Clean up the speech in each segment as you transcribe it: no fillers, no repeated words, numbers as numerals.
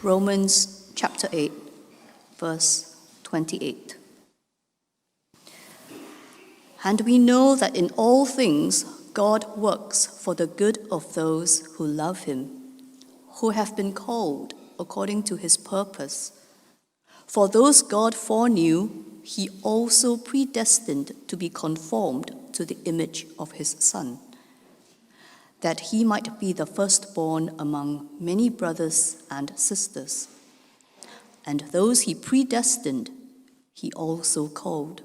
Romans chapter 8, verse 28. And we know that in all things God works for the good of those who love him, who have been called according to his purpose. For those God foreknew, he also predestined to be conformed to the image of his Son, that he might be the firstborn among many brothers and sisters. And those he predestined, he also called.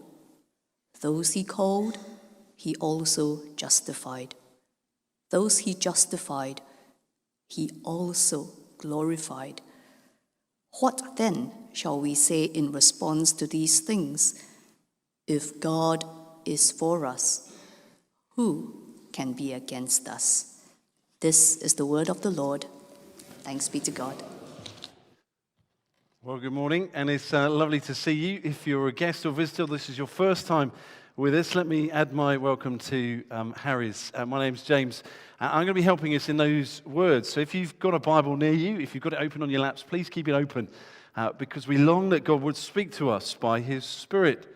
Those he called, he also justified. Those he justified, he also glorified. What then shall we say in response to these things? If God is for us, who can be against us? This is the word of the Lord. Thanks be to God. Well, good morning, and it's lovely to see you. If you're a guest or visitor, this is your first time with us, let me add my welcome to Harry's. My name's James. I'm going to be helping us in those words. So if you've got a Bible near you, if you've got it open on your laps, please keep it open, because we long that God would speak to us by his Spirit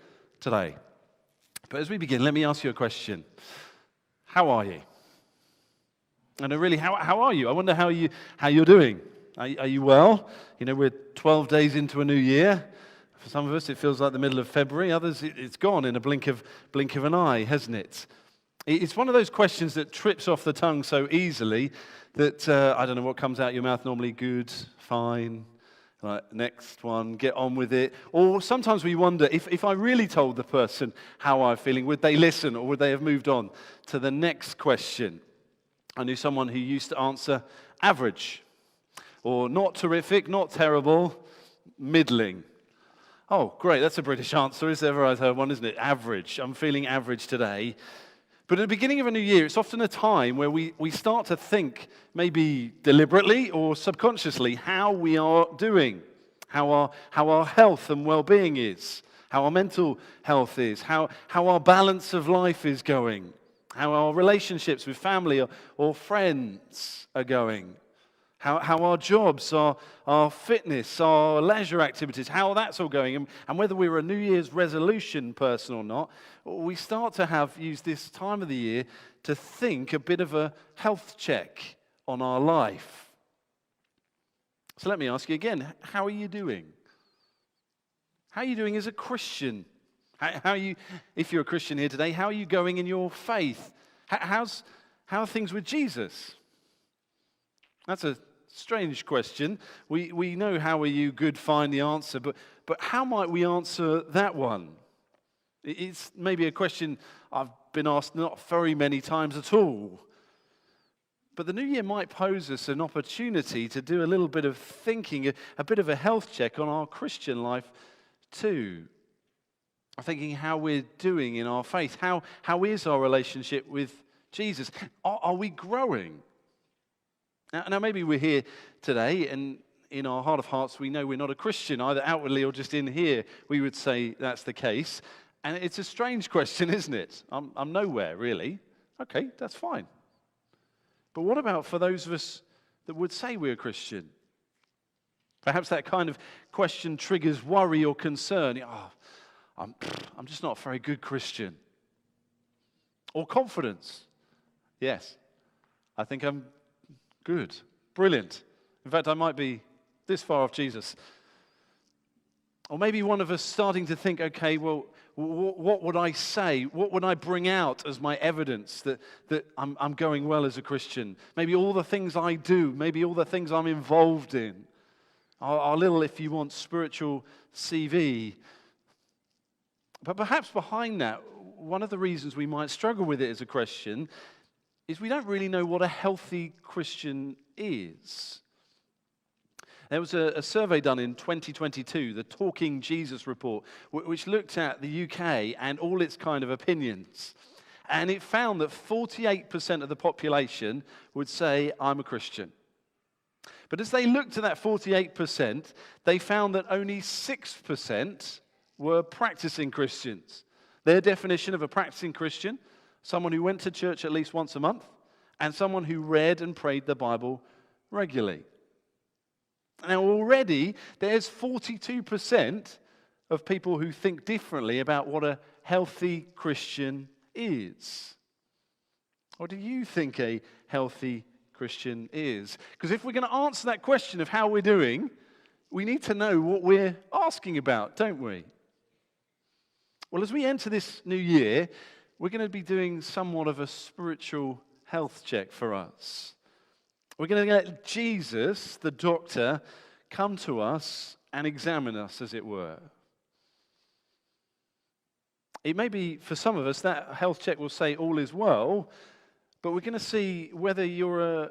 today. But as we begin, let me ask you a question. How are you? And really, how are you? I wonder how you're doing. Are you well? You know, we're 12 days into a new year. For some of us, it feels like the middle of February. Others, it's gone in a blink of an eye, hasn't it? It's one of those questions that trips off the tongue so easily that I don't know what comes out your mouth normally. Good, fine, right, next one, get on with it. Or sometimes we wonder if I really told the person how I'm feeling, would they listen or would they have moved on to the next question? I knew someone who used to answer average, or not terrific, not terrible, middling. Oh, great, that's a British answer. Is ever I've heard one, isn't it? Average. I'm feeling average today. But at the beginning of a new year, it's often a time where we start to think, maybe deliberately or subconsciously, how we are doing, how our health and well-being is, how our mental health is, how our balance of life is going, how our relationships with family or friends are going. How our jobs, our fitness, our leisure activities, how that's all going. And whether we're a New Year's resolution person or not, we start to use this time of the year to think a bit of a health check on our life. So let me ask you again, how are you doing? How are you doing as a Christian? How are you, if you're a Christian here today, how are you going in your faith? How are things with Jesus? That's a strange question. We know how are you, good, fine, the answer, but how might we answer that one? It's maybe a question I've been asked not very many times at all. But the new year might pose us an opportunity to do a little bit of thinking, a bit of a health check on our Christian life too. Thinking how we're doing in our faith. How is our relationship with Jesus? Are we growing? Now, maybe we're here today, and in our heart of hearts, we know we're not a Christian, either outwardly or just in here. We would say that's the case. And it's a strange question, isn't it? I'm nowhere, really. Okay, that's fine. But what about for those of us that would say we're a Christian? Perhaps that kind of question triggers worry or concern. Oh, I'm just not a very good Christian. Or confidence. Yes, I think I'm good, brilliant. In fact, I might be this far off Jesus. Or maybe one of us starting to think, okay, well, what would I say? What would I bring out as my evidence that I'm going well as a Christian? Maybe all the things I do, maybe all the things I'm involved in. Our little, if you want, spiritual CV. But perhaps behind that, one of the reasons we might struggle with it as a Christian is we don't really know what a healthy Christian is. There was a survey done in 2022, the Talking Jesus Report, which looked at the UK and all its kind of opinions. And it found that 48% of the population would say, I'm a Christian. But as they looked at that 48%, they found that only 6% were practicing Christians. Their definition of a practicing Christian: someone who went to church at least once a month, and someone who read and prayed the Bible regularly. Now, already there's 42% of people who think differently about what a healthy Christian is. What do you think a healthy Christian is? Because if we're going to answer that question of how we're doing, we need to know what we're asking about, don't we? Well, as we enter this new year, we're going to be doing somewhat of a spiritual health check for us. We're going to let Jesus, the doctor, come to us and examine us, as it were. It may be, for some of us, that health check will say all is well, but we're going to see whether you're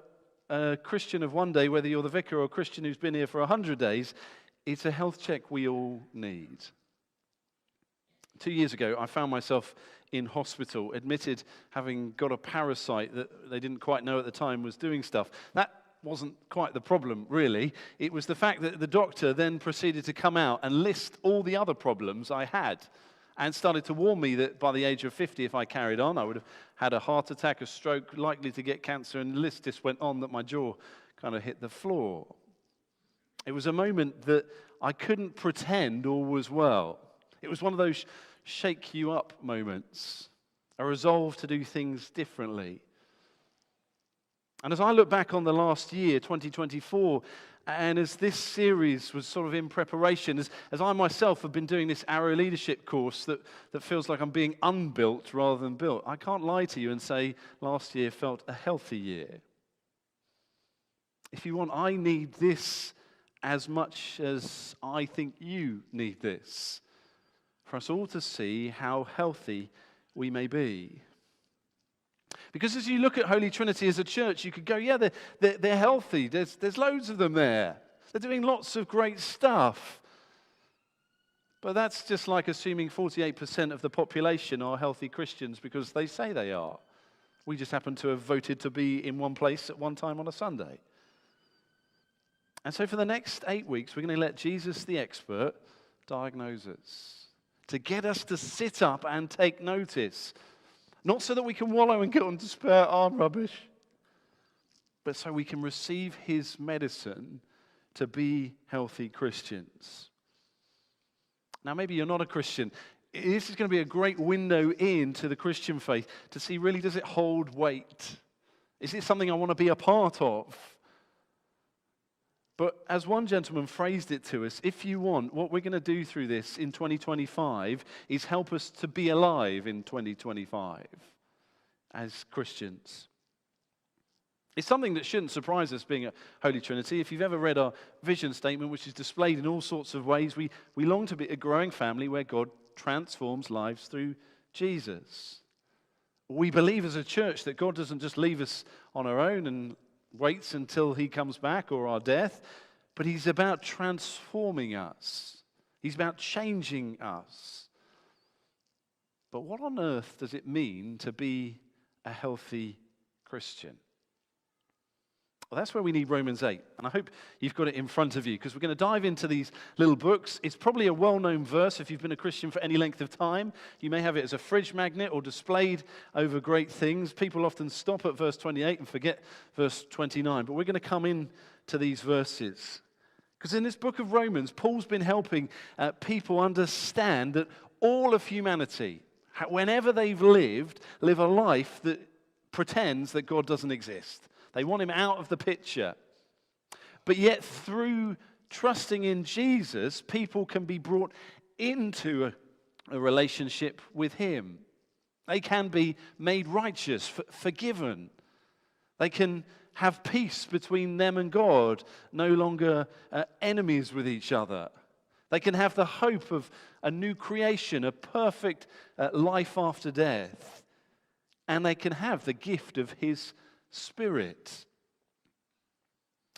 a Christian of one day, whether you're the vicar or a Christian who's been here for 100 days, it's a health check we all need. 2 years ago, I found myself in hospital, admitted having got a parasite that they didn't quite know at the time was doing stuff. That wasn't quite the problem, really. It was the fact that the doctor then proceeded to come out and list all the other problems I had and started to warn me that by the age of 50, if I carried on, I would have had a heart attack, a stroke, likely to get cancer, and the list just went on that my jaw kind of hit the floor. It was a moment that I couldn't pretend all was well. It was one of those shake you up moments, a resolve to do things differently. And as I look back on the last year, 2024, and as this series was sort of in preparation, as I myself have been doing this Arrow Leadership course that feels like I'm being unbuilt rather than built, I can't lie to you and say last year felt a healthy year. If you want, I need this as much as I think you need this, for us all to see how healthy we may be. Because as you look at Holy Trinity as a church, you could go, yeah, they're healthy. There's loads of them there. They're doing lots of great stuff. But that's just like assuming 48% of the population are healthy Christians because they say they are. We just happen to have voted to be in one place at one time on a Sunday. And so for the next 8 weeks, we're going to let Jesus, the expert, diagnose us, to get us to sit up and take notice. Not so that we can wallow in guilt and despair, I'm rubbish, but so we can receive his medicine to be healthy Christians. Now, maybe you're not a Christian. This is going to be a great window into the Christian faith to see, really, does it hold weight? Is it something I want to be a part of? But as one gentleman phrased it to us, if you want, what we're going to do through this in 2025 is help us to be alive in 2025 as Christians. It's something that shouldn't surprise us being a Holy Trinity. If you've ever read our vision statement, which is displayed in all sorts of ways, we long to be a growing family where God transforms lives through Jesus. We believe as a church that God doesn't just leave us on our own and waits until he comes back or our death, but he's about transforming us. He's about changing us. But what on earth does it mean to be a healthy Christian? Well, that's where we need Romans 8, and I hope you've got it in front of you, because we're going to dive into these little books. It's probably a well-known verse if you've been a Christian for any length of time. You may have it as a fridge magnet or displayed over great things. People often stop at verse 28 and forget verse 29, but we're going to come in to these verses. Because in this book of Romans, Paul's been helping people understand that all of humanity, whenever they've lived, live a life that pretends that God doesn't exist. They want him out of the picture. But yet through trusting in Jesus, people can be brought into a relationship with him. They can be made righteous, forgiven. They can have peace between them and God, no longer enemies with each other. They can have the hope of a new creation, a perfect life after death. And they can have the gift of his Spirit.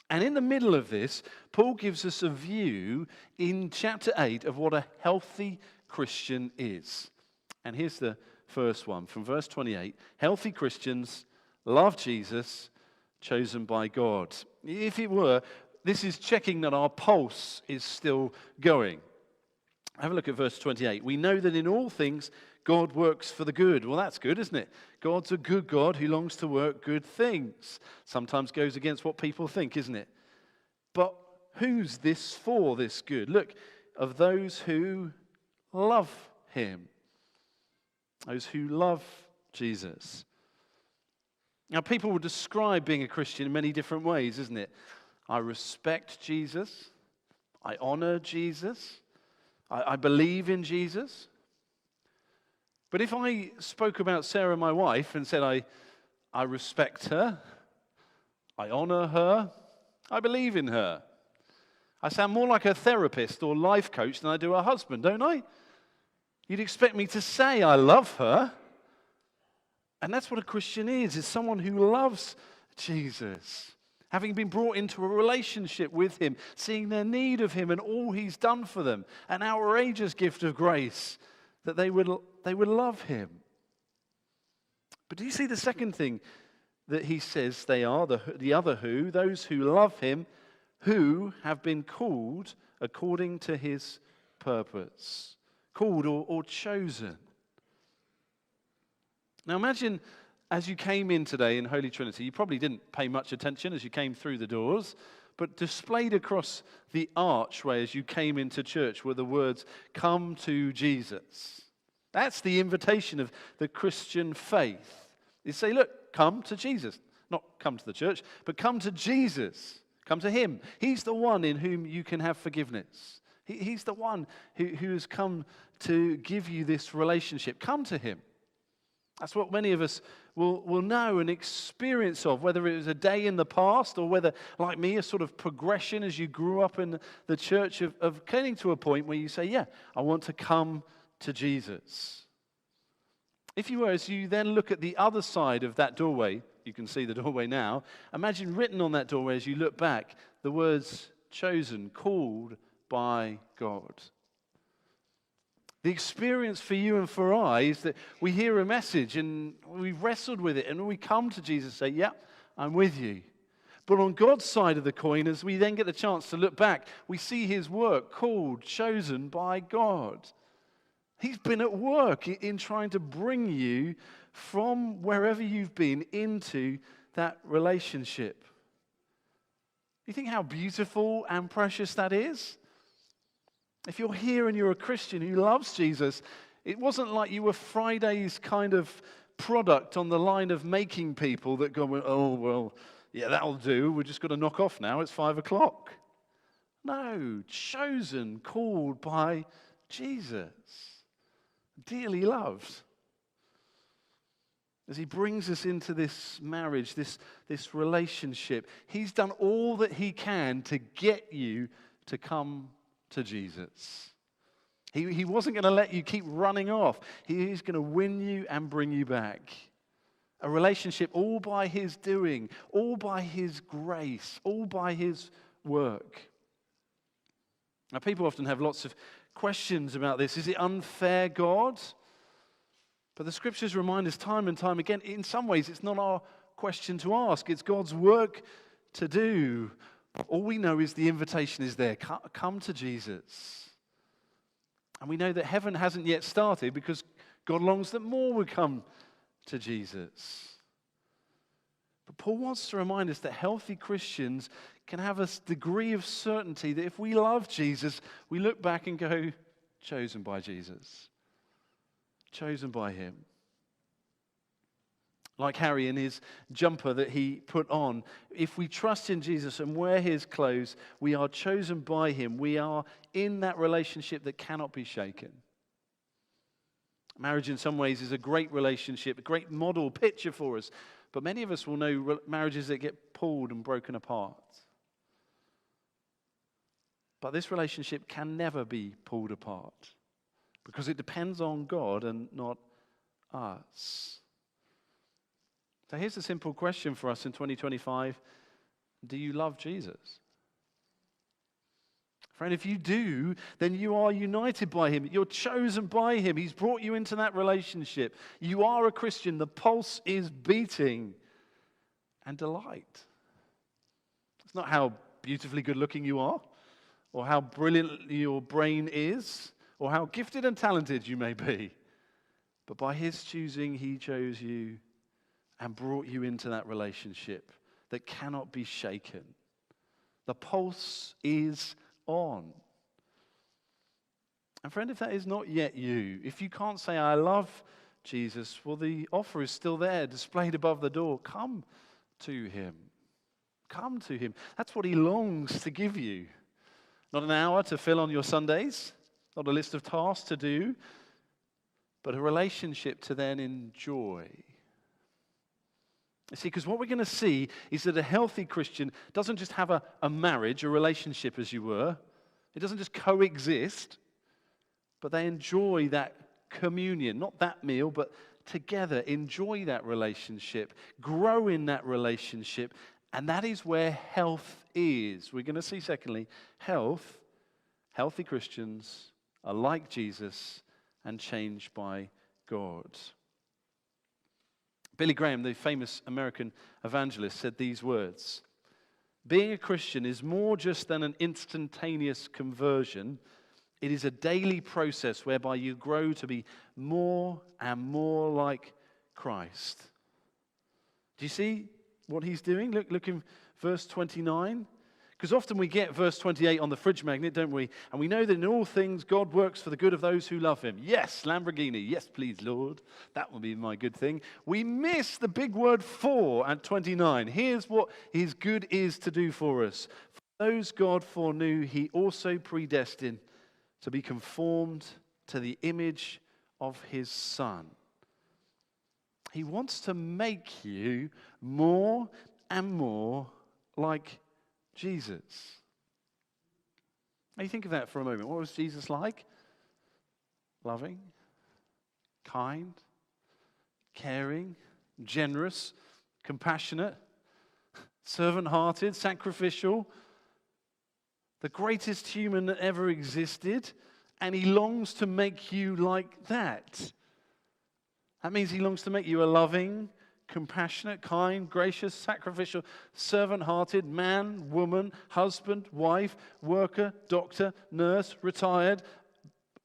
And in the middle of this, Paul gives us a view in chapter 8 of what a healthy Christian is. And here's the first one from verse 28. Healthy Christians love Jesus, chosen by God. If it were, this is checking that our pulse is still going. Have a look at verse 28. We know that in all things God works for the good. Well, that's good, isn't it? God's a good God who longs to work good things. Sometimes goes against what people think, isn't it? But who's this for, this good? Look, of those who love him. Those who love Jesus. Now, people will describe being a Christian in many different ways, isn't it? I respect Jesus. I honor Jesus. I believe in Jesus. But if I spoke about Sarah, my wife, and said I respect her, I honor her, I believe in her, I sound more like a therapist or life coach than I do a husband, don't I? You'd expect me to say I love her. And that's what a Christian is someone who loves Jesus. Having been brought into a relationship with him, seeing their need of him and all he's done for them, an outrageous gift of grace, that they would love him. But do you see the second thing that he says they are, the other who, those who love him, who have been called according to his purpose. Called or chosen. Now imagine as you came in today in Holy Trinity, you probably didn't pay much attention as you came through the doors, but displayed across the archway as you came into church were the words, "Come to Jesus." That's the invitation of the Christian faith. You say, look, come to Jesus. Not come to the church, but come to Jesus. Come to him. He's the one in whom you can have forgiveness. He's the one who has come to give you this relationship. Come to him. That's what many of us will know and experience of, whether it was a day in the past or whether, like me, a sort of progression as you grew up in the church of getting to a point where you say, yeah, I want to come to Jesus. If you were, as you then look at the other side of that doorway, you can see the doorway now, imagine written on that doorway as you look back, the words chosen, called by God. The experience for you and for I is that we hear a message and we've wrestled with it, and when we come to Jesus and say, yeah, I'm with you. But on God's side of the coin, as we then get the chance to look back, we see his work, called, chosen by God. He's been at work in trying to bring you from wherever you've been into that relationship. You think how beautiful and precious that is? If you're here and you're a Christian who loves Jesus, it wasn't like you were Friday's kind of product on the line of making people that go, oh, well, yeah, that'll do. We've just got to knock off now. It's 5:00. No, chosen, called by Jesus, dearly loved. As he brings us into this marriage, this relationship, he's done all that he can to get you to come to Jesus. He wasn't going to let you keep running off. He's going to win you and bring you back. A relationship all by his doing, all by his grace, all by his work. Now, people often have lots of questions about this. Is it unfair, God? But the scriptures remind us time and time again, in some ways it's not our question to ask. It's God's work to do. All we know is the invitation is there. Come to Jesus. And we know that heaven hasn't yet started because God longs that more would come to Jesus. But Paul wants to remind us that healthy Christians can have a degree of certainty that if we love Jesus, we look back and go, chosen by Jesus. Chosen by him. Like Harry in his jumper that he put on, if we trust in Jesus and wear his clothes, we are chosen by him. We are in that relationship that cannot be shaken. Marriage in some ways is a great relationship, a great model picture for us. But many of us will know marriages that get pulled and broken apart. But this relationship can never be pulled apart because it depends on God and not us. So here's a simple question for us in 2025. Do you love Jesus? Friend, if you do, then you are united by him. You're chosen by him. He's brought you into that relationship. You are a Christian. The pulse is beating. And delight. It's not how beautifully good looking you are, or how brilliant your brain is, or how gifted and talented you may be. But by his choosing, he chose you and brought you into that relationship that cannot be shaken, The pulse is on. And friend, if that is not yet you, if you can't say, I love Jesus, well, the offer is still there, displayed above the door. Come to him. Come to him. That's what he longs to give you. Not an hour to fill on your Sundays, not a list of tasks to do, but a relationship to then enjoy. You see, because what we're going to see is that a healthy Christian doesn't just have a marriage, a relationship, as you were. It doesn't just coexist, but they enjoy that communion, not that meal, but together enjoy that relationship, grow in that relationship, and that is where health is. We're going to see, secondly, healthy Christians are like Jesus and changed by God. Billy Graham, the famous American evangelist, said these words: being a Christian is more just than an instantaneous conversion. It is a daily process whereby you grow to be more and more like Christ. Do you see what he's doing? Look in verse 29. Because often we get verse 28 on the fridge magnet, don't we? And we know that in all things God works for the good of those who love him. Yes, Lamborghini. Yes, please, Lord. That will be my good thing. We miss the big word for at 29. Here's what his good is to do for us. For those God foreknew, he also predestined to be conformed to the image of his Son. He wants to make you more and more like Jesus. Now you think of that for a moment. What was Jesus like? Loving, kind, caring, generous, compassionate, servant-hearted, sacrificial, the greatest human that ever existed, and he longs to make you like that. That means he longs to make you a loving, compassionate, kind, gracious, sacrificial, servant-hearted man, woman, husband, wife, worker, doctor, nurse, retired,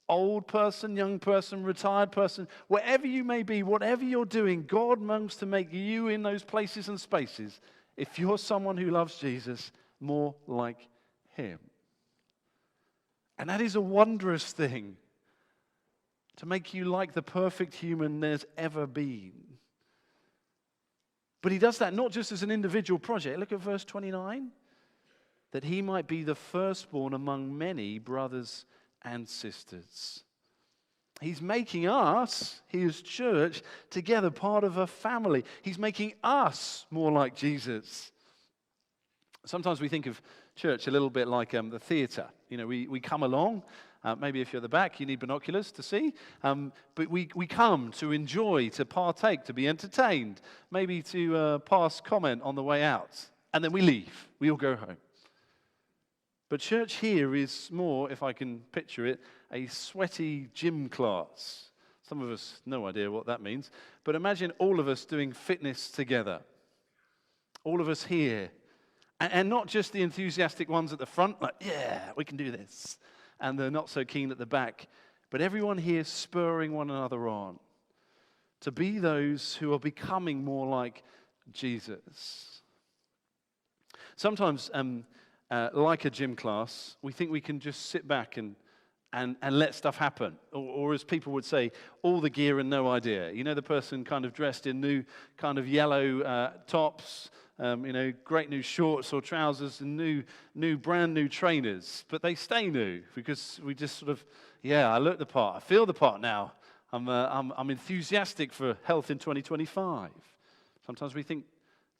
old person, young person, retired person, wherever you may be, whatever you're doing, God longs to make you in those places and spaces, if you're someone who loves Jesus, more like him. And that is a wondrous thing, to make you like the perfect human there's ever been. But he does that not just as an individual project. Look at verse 29. That he might be the firstborn among many brothers and sisters. He's making us, his church, together part of a family. He's making us more like Jesus. Sometimes we think of church a little bit like the theatre. You know, we come along. Maybe if you're at the back, you need binoculars to see. But we come to enjoy, to partake, to be entertained, maybe to pass comment on the way out. And then we leave. We all go home. But church here is more, if I can picture it, a sweaty gym class. Some of us, no idea what that means. But imagine all of us doing fitness together. All of us here. And not just the enthusiastic ones at the front, like, yeah, we can do this. And they're not so keen at the back. But everyone here spurring one another on to be those who are becoming more like Jesus. Sometimes, like a gym class, we think we can just sit back and let stuff happen. Or as people would say, all the gear and no idea. You know, the person kind of dressed in new kind of yellow tops, great new shorts or trousers and brand new trainers. But they stay new because we just sort of, I look the part. I feel the part now. I'm enthusiastic for health in 2025. Sometimes we think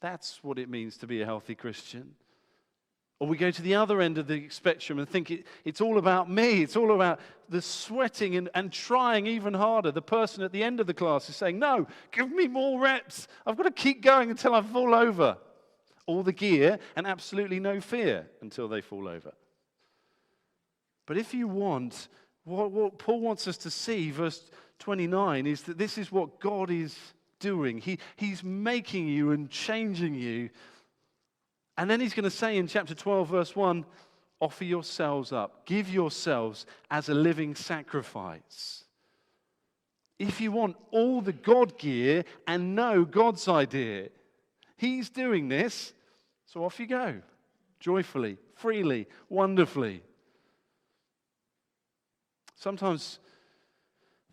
that's what it means to be a healthy Christian. Or we go to the other end of the spectrum and think it's all about me. It's all about the sweating and trying even harder. The person at the end of the class is saying, no, give me more reps. I've got to keep going until I fall over. All the gear and absolutely no fear until they fall over. But if you want, what Paul wants us to see, verse 29, is that this is what God is doing. He's making you and changing you. And then he's going to say in chapter 12, verse 1, offer yourselves up. Give yourselves as a living sacrifice. If you want all the God gear and know God's idea, he's doing this, so off you go. joyfully, freely, wonderfully. Sometimes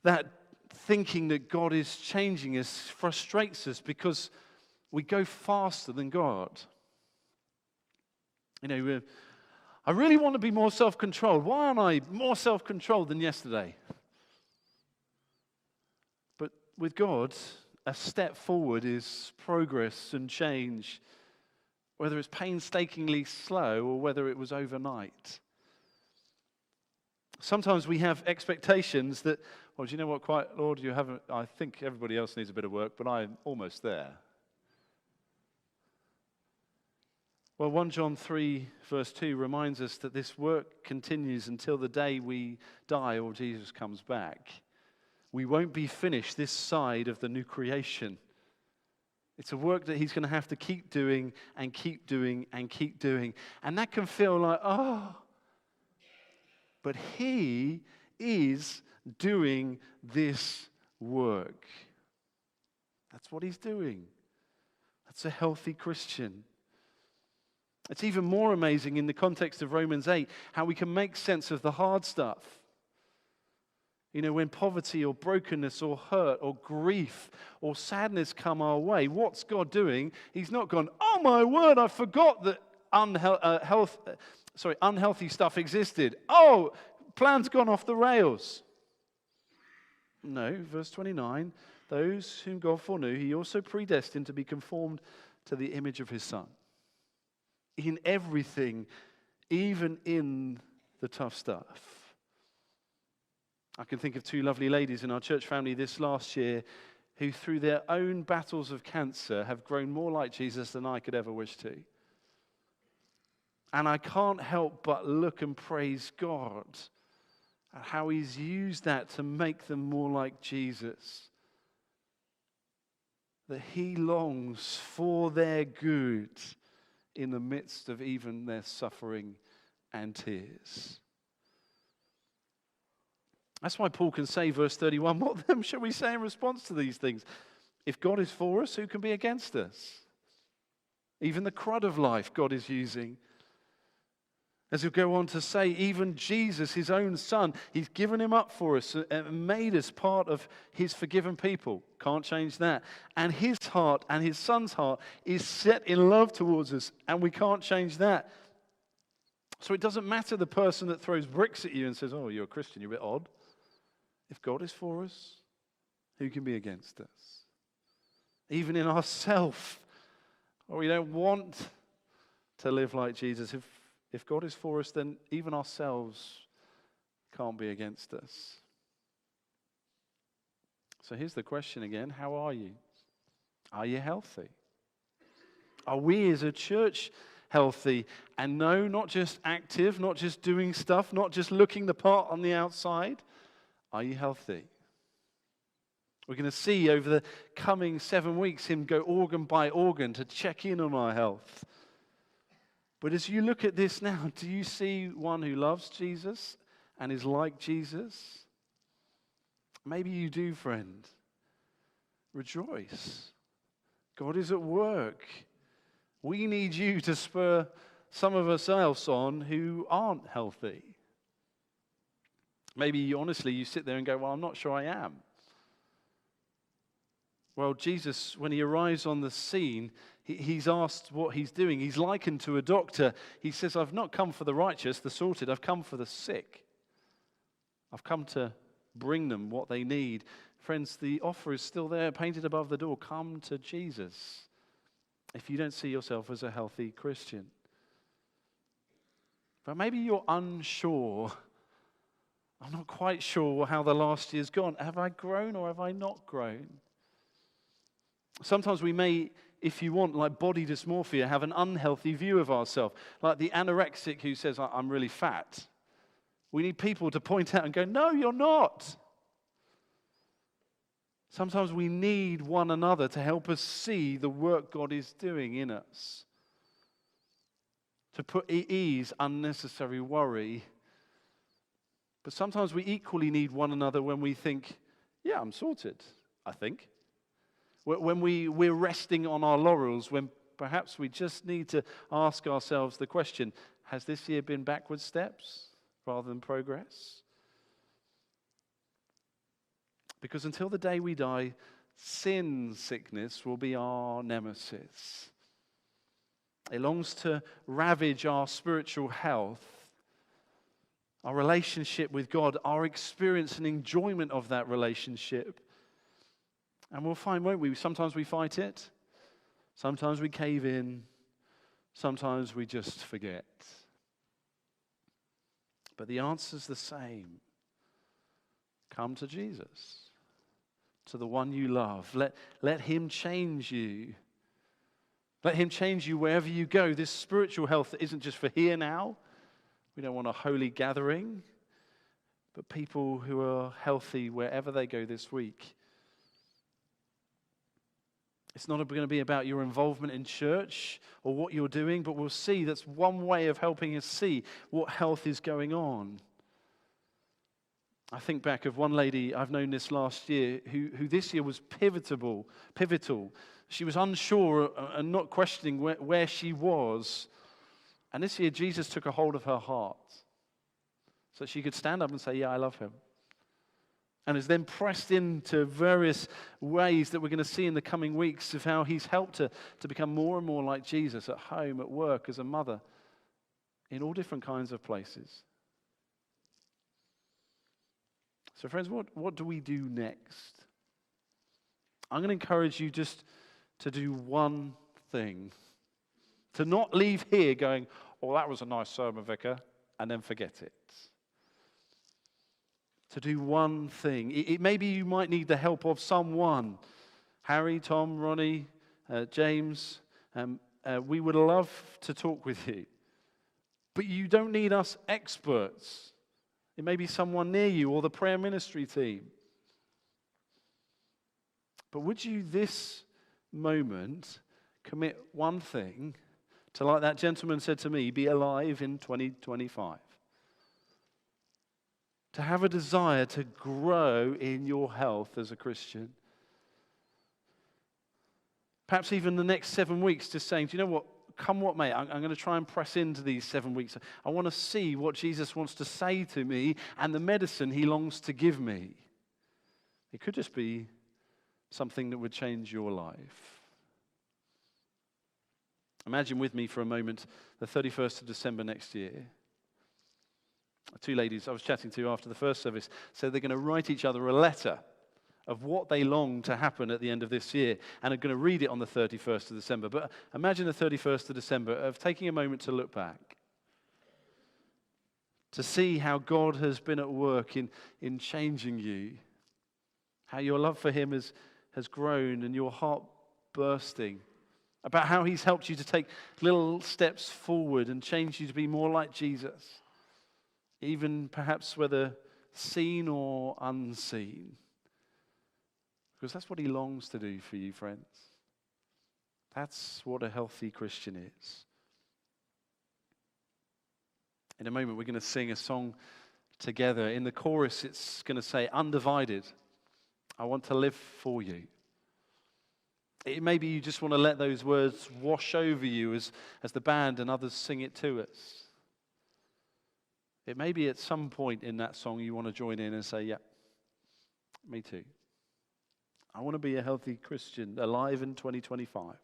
that thinking that God is changing us frustrates us because we go faster than God. I really want to be more self-controlled. Why aren't I more self-controlled than yesterday? But with God, a step forward is progress and change, whether it's painstakingly slow or whether it was overnight. Sometimes we have expectations that, well, do you know what, quite, Lord, you haven't, I think everybody else needs a bit of work, but I'm almost there. Well, 1 John 3, verse 2 reminds us that this work continues until the day we die or Jesus comes back. We won't be finished this side of the new creation. It's a work that he's going to have to keep doing and keep doing and keep doing. And that can feel like, oh. But he is doing this work. That's what he's doing. That's a healthy Christian. It's even more amazing in the context of Romans 8, how we can make sense of the hard stuff. When poverty or brokenness or hurt or grief or sadness come our way, what's God doing? He's not gone, oh my word, I forgot that unhealthy stuff existed. Oh, plan's gone off the rails. No, verse 29, those whom God foreknew, he also predestined to be conformed to the image of his Son. In everything, even in the tough stuff. I can think of two lovely ladies in our church family this last year who, through their own battles of cancer, have grown more like Jesus than I could ever wish to. And I can't help but look and praise God at how he's used that to make them more like Jesus. That he longs for their good in the midst of even their suffering and tears. That's why Paul can say, verse 31, what then shall we say in response to these things? If God is for us, who can be against us? Even the crud of life God is using. As he'll go on to say, even Jesus, his own Son, he's given him up for us and made us part of his forgiven people. Can't change that. And his heart and his Son's heart is set in love towards us, and we can't change that. So it doesn't matter the person that throws bricks at you and says, oh, you're a Christian, you're a bit odd. If God is for us, who can be against us? Even in ourself, or we don't want to live like Jesus. If God is for us, then even ourselves can't be against us. So here's the question again. How are you? Are you healthy? Are we as a church healthy? And no, not just active, not just doing stuff, not just looking the part on the outside. Are you healthy? We're going to see over the coming 7 weeks him go organ by organ to check in on our health. But as you look at this now, do you see one who loves Jesus and is like Jesus? Maybe you do, friend. Rejoice. God is at work. We need you to spur some of us else on who aren't healthy. Maybe honestly you sit there and go, well, I'm not sure I am. Well, Jesus, when he arrives on the scene, he's asked what he's doing. He's likened to a doctor. He says, I've not come for the righteous, the sorted. I've come for the sick. I've come to bring them what they need. Friends, the offer is still there, painted above the door. Come to Jesus if you don't see yourself as a healthy Christian. But maybe you're unsure. I'm not quite sure how the last year's gone. Have I grown or have I not grown? Sometimes we may, if you want, like body dysmorphia, have an unhealthy view of ourselves. Like the anorexic who says, I'm really fat. We need people to point out and go, no, you're not. Sometimes we need one another to help us see the work God is doing in us. To put at ease unnecessary worry. But sometimes we equally need one another when we think, yeah, I'm sorted, I think. When we're resting on our laurels, when perhaps we just need to ask ourselves the question, has this year been backward steps rather than progress? Because until the day we die, sin sickness will be our nemesis. It longs to ravage our spiritual health, our relationship with God, our experience and enjoyment of that relationship. And we'll find, won't we? Sometimes we fight it. Sometimes we cave in. Sometimes we just forget. But the answer's the same. Come to Jesus, to the one you love. Let him change you. Let him change you wherever you go. This spiritual health isn't just for here now. We don't want a holy gathering, but people who are healthy wherever they go this week. It's not going to be about your involvement in church or what you're doing, but we'll see that's one way of helping us see what health is going on. I think back of one lady, I've known this last year, who this year was pivotal. She was unsure and not questioning where she was. And this year, Jesus took a hold of her heart so she could stand up and say, yeah, I love him. And has then pressed into various ways that we're going to see in the coming weeks of how he's helped her to become more and more like Jesus at home, at work, as a mother, in all different kinds of places. So friends, what do we do next? I'm going to encourage you just to do one thing. To not leave here going, oh, that was a nice sermon, Vicar, and then forget it. To do one thing. Maybe you might need the help of someone. Harry, Tom, Ronnie, James. We would love to talk with you. But you don't need us experts. It may be someone near you or the prayer ministry team. But would you this moment commit one thing to, like that gentleman said to me, be alive in 2025? To have a desire to grow in your health as a Christian. Perhaps even the next 7 weeks, just saying, do you know what? Come what may, I'm going to try and press into these 7 weeks. I want to see what Jesus wants to say to me and the medicine he longs to give me. It could just be something that would change your life. Imagine with me for a moment the 31st of December next year. Two ladies I was chatting to after the first service said they're going to write each other a letter of what they long to happen at the end of this year and are going to read it on the 31st of December. But imagine the 31st of December of taking a moment to look back, to see how God has been at work in changing you, how your love for him has grown and your heart bursting, about how he's helped you to take little steps forward and change you to be more like Jesus, even perhaps whether seen or unseen. Because that's what he longs to do for you, friends. That's what a healthy Christian is. In a moment, we're going to sing a song together. In the chorus, it's going to say, undivided, I want to live for you. Maybe you just want to let those words wash over you as the band and others sing it to us. It may be at some point in that song you want to join in and say, yeah, me too. I want to be a healthy Christian, alive in 2025.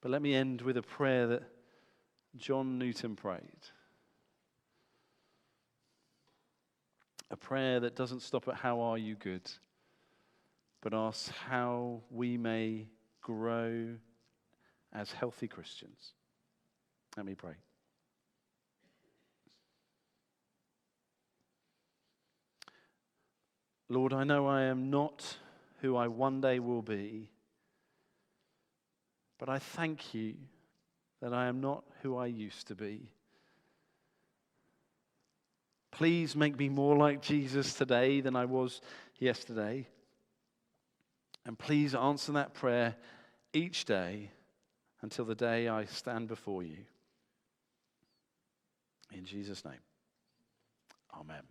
But let me end with a prayer that John Newton prayed. A prayer that doesn't stop at how are you good, but asks how we may grow as healthy Christians. Let me pray. Lord, I know I am not who I one day will be, but I thank you that I am not who I used to be. Please make me more like Jesus today than I was yesterday. And please answer that prayer each day until the day I stand before you. In Jesus' name, amen.